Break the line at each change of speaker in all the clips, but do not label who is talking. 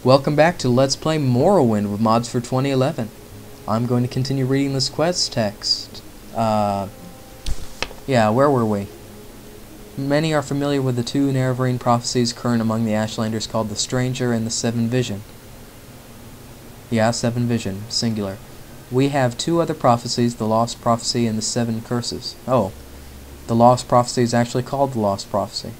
Welcome back to Let's Play Morrowind with mods for 2011. I'm going to continue reading this quest text. Yeah, where were we? Many are familiar with the two Nerevarine prophecies current among the Ashlanders called the Stranger and the Seven Vision. Yeah, Seven Vision, singular. We have two other prophecies, the Lost Prophecy and the Seven Curses. Oh, the Lost Prophecy is actually called the Lost Prophecy.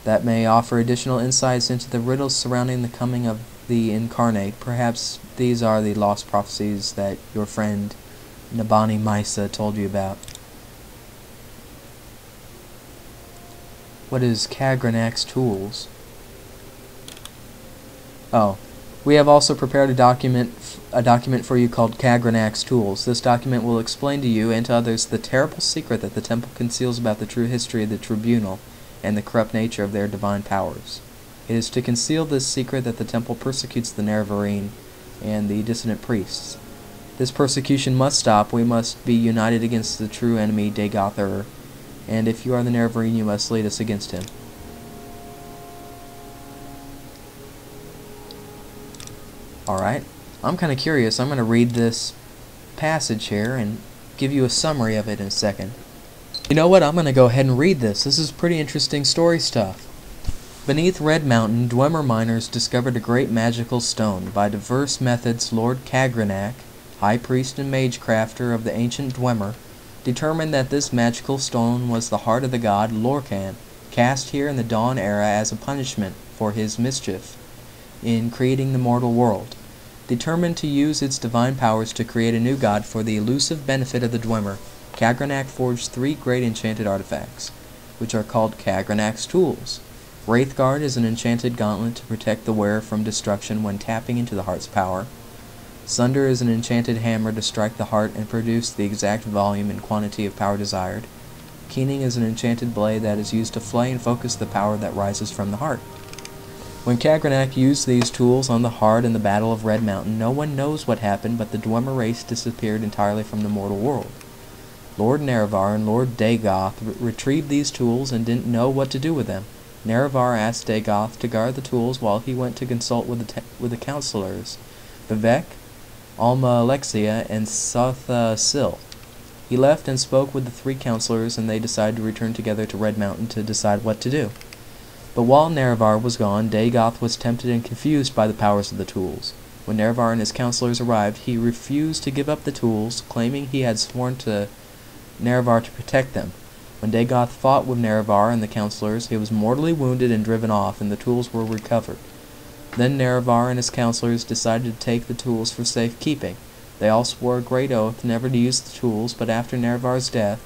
That may offer additional insights into the riddles surrounding the coming of the Incarnate. Perhaps these are the lost prophecies that your friend Nabani Misa told you about. What is Kagranak's tools? Oh, we have also prepared a document for you called Kagranak's Tools. This document will explain to you and to others the terrible secret that the temple conceals about the true history of the Tribunal and the corrupt nature of their divine powers. It is to conceal this secret that the temple persecutes the Nerevarine and the dissident priests. This persecution must stop. We must be united against the true enemy, Dagoth, and if you are the Nerevarine, you must lead us against him. Alright, I'm kind of curious. I'm going to read this passage here and give you a summary of it in a second. You know what? I'm going to go ahead and read this. This is pretty interesting story stuff. Beneath Red Mountain, Dwemer miners discovered a great magical stone. By diverse methods, Lord Kagranak, High Priest and Mage Crafter of the ancient Dwemer, determined that this magical stone was the heart of the god Lorcan, cast here in the Dawn Era as a punishment for his mischief in creating the mortal world. Determined to use its divine powers to create a new god for the elusive benefit of the Dwemer, Kagranak forged three great enchanted artifacts, which are called Kagranak's Tools. Wraithguard is an enchanted gauntlet to protect the wearer from destruction when tapping into the heart's power. Sunder is an enchanted hammer to strike the heart and produce the exact volume and quantity of power desired. Keening is an enchanted blade that is used to flay and focus the power that rises from the heart. When Kagranak used these tools on the heart in the Battle of Red Mountain, no one knows what happened, but the Dwemer race disappeared entirely from the mortal world. Lord Nerevar and Lord Dagoth retrieved these tools and didn't know what to do with them. Nerevar asked Dagoth to guard the tools while he went to consult with the counselors, Vivek, Alma Alexia, and Sotha Sil. He left and spoke with the three counselors, and they decided to return together to Red Mountain to decide what to do. But while Nerevar was gone, Dagoth was tempted and confused by the powers of the tools. When Nerevar and his counselors arrived, he refused to give up the tools, claiming he had sworn to Nerevar to protect them. When Dagoth fought with Nerevar and the counselors, he was mortally wounded and driven off, and the tools were recovered. Then Nerevar and his counselors decided to take the tools for safekeeping. They all swore a great oath never to use the tools, but after Nerevar's death,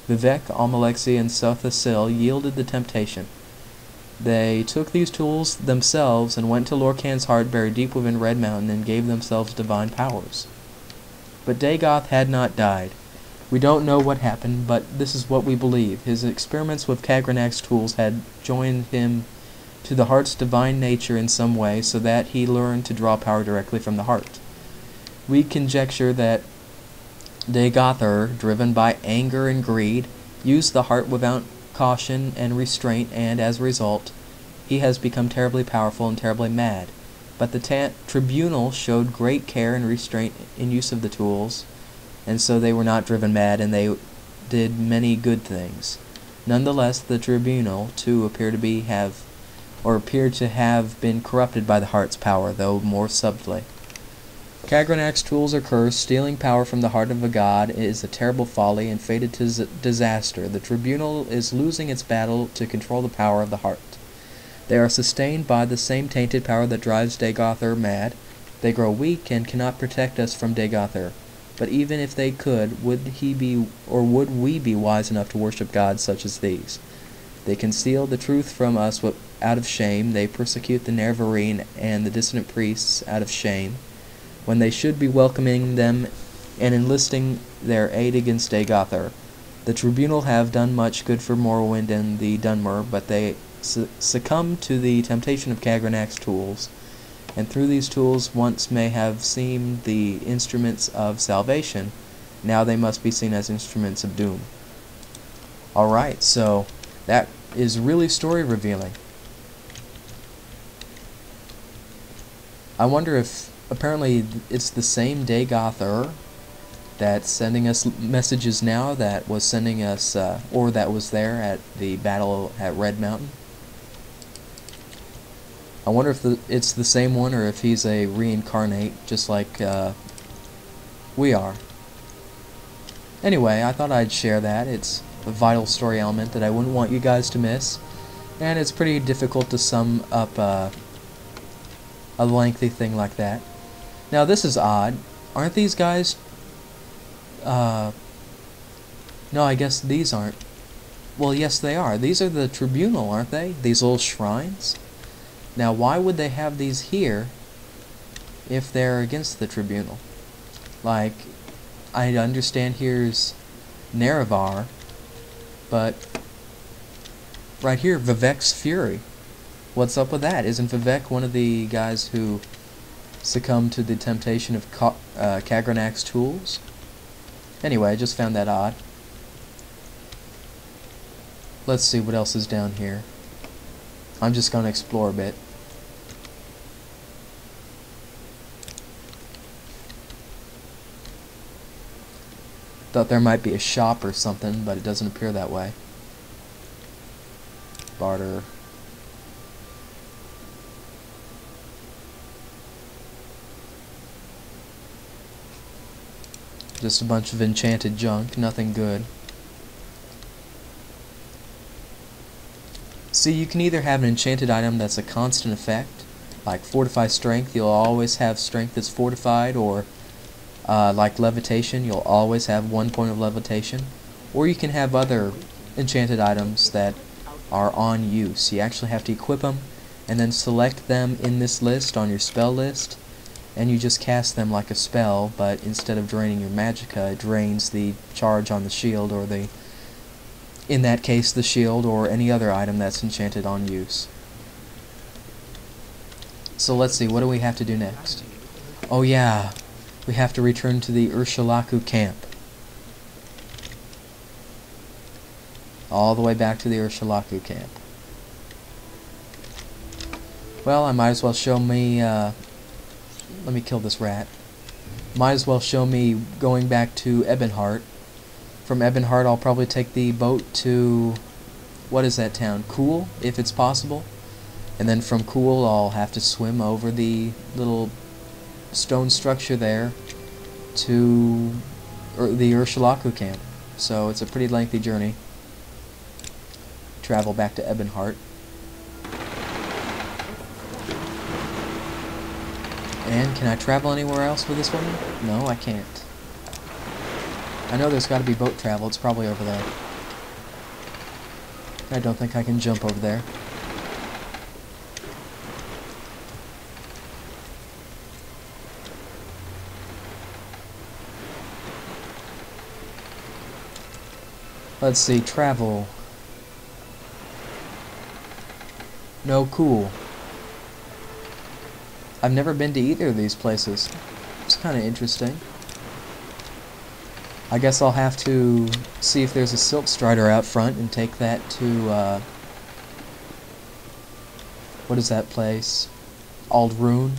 Vivek, Almalexi, and Sotha Sil yielded the temptation. They took these tools themselves and went to Lorcan's heart buried deep within Red Mountain and gave themselves divine powers. But Dagoth had not died. We don't know what happened, but this is what we believe. His experiments with Kagranak's tools had joined him to the heart's divine nature in some way, so that he learned to draw power directly from the heart. We conjecture that Dagoth, driven by anger and greed, used the heart without caution and restraint, and as a result, he has become terribly powerful and terribly mad. But the Tribunal showed great care and restraint in use of the tools, and so they were not driven mad, and they did many good things. Nonetheless, the Tribunal, too, appear to have been corrupted by the heart's power, though more subtly. Kagranak's tools are cursed. Stealing power from the heart of a god is a terrible folly and fated to disaster. The Tribunal is losing its battle to control the power of the heart. They are sustained by the same tainted power that drives Dagoth mad. They grow weak and cannot protect us from Dagoth. But even if they could, would we be wise enough to worship gods such as these? They conceal the truth from us out of shame. They persecute the Nerevarine and the dissident priests out of shame, when they should be welcoming them and enlisting their aid against Dagoth. The Tribunal have done much good for Morrowind and the Dunmer, but they succumb to the temptation of Kagranak's tools, and through these tools once may have seemed the instruments of salvation, now they must be seen as instruments of doom. Alright, so that is really story revealing. I wonder if apparently it's the same Dagoth that's sending us messages now that was sending us, or that was there at the battle at Red Mountain. I wonder if it's the same one or if he's a reincarnate, just like we are. Anyway, I thought I'd share that. It's a vital story element that I wouldn't want you guys to miss, and it's pretty difficult to sum up a lengthy thing like that. Now this is odd. Aren't these guys... no, I guess these aren't. Well, yes they are. These are the tribunal, aren't they? These little shrines? Now why would they have these here if they're against the tribunal? Like, I understand here's Nerevar, but right here, Vivek's Fury. What's up with that? Isn't Vivek one of the guys who succumbed to the temptation of Kagranak's tools? Anyway, I just found that odd. Let's see what else is down here. I'm just going to explore a bit. Thought there might be a shop or something, but it doesn't appear that way. Barter. Just a bunch of enchanted junk, nothing good. See, you can either have an enchanted item that's a constant effect, like Fortify Strength, you'll always have strength that's fortified, or like Levitation, you'll always have 1 point of Levitation. Or you can have other enchanted items that are on use. You actually have to equip them, and then select them in this list, on your spell list, and you just cast them like a spell, but instead of draining your magicka, it drains the charge on the shield, or the, in that case, the shield, or any other item that's enchanted on use. So let's see, what do we have to do next? Oh yeah, we have to return to the Urshalaku camp. All the way back to the Urshalaku camp. Well, I might as well show me, let me kill this rat. Might as well show me going back to Ebonheart. From Ebonheart, I'll probably take the boat to, what is that town? Kuhl, if it's possible. And then from Kuhl, I'll have to swim over the little stone structure there to the Urshalaku camp. So it's a pretty lengthy journey. Travel back to Ebonheart. And can I travel anywhere else with this one? No, I can't. I know there's got to be boat travel. It's probably over there. I don't think I can jump over there. Let's see, travel. No, cool. I've never been to either of these places. It's kind of interesting. I guess I'll have to see if there's a Silk Strider out front and take that to, what is that place? Aldrune?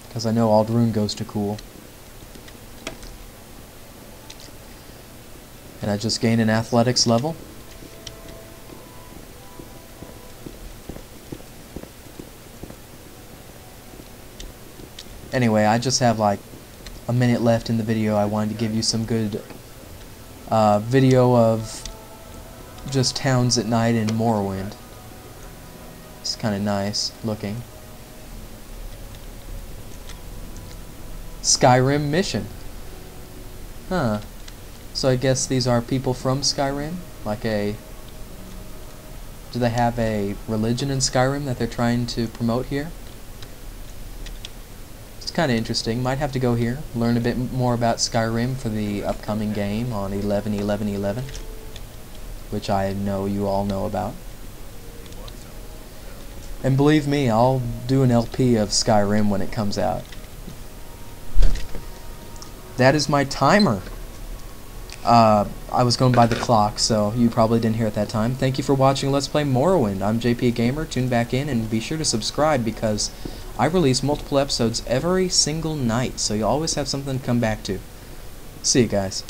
Because I know Aldrune goes to Kuhl. And I just gained an athletics level. Anyway, I just have like a minute left in the video. I wanted to give you some good video of just towns at night in Morrowind. It's kind of nice looking. Skyrim mission. Huh. So I guess these are people from Skyrim? Like a... Do they have a religion in Skyrim that they're trying to promote here? It's kind of interesting. Might have to go here, learn a bit more about Skyrim for the upcoming game on 11/11/11, which I know you all know about. And believe me, I'll do an LP of Skyrim when it comes out. That is my timer. I was going by the clock, so you probably didn't hear at that time. Thank you for watching Let's Play Morrowind. I'm JP Gamer. Tune back in and be sure to subscribe because I release multiple episodes every single night, so you always have something to come back to. See you guys.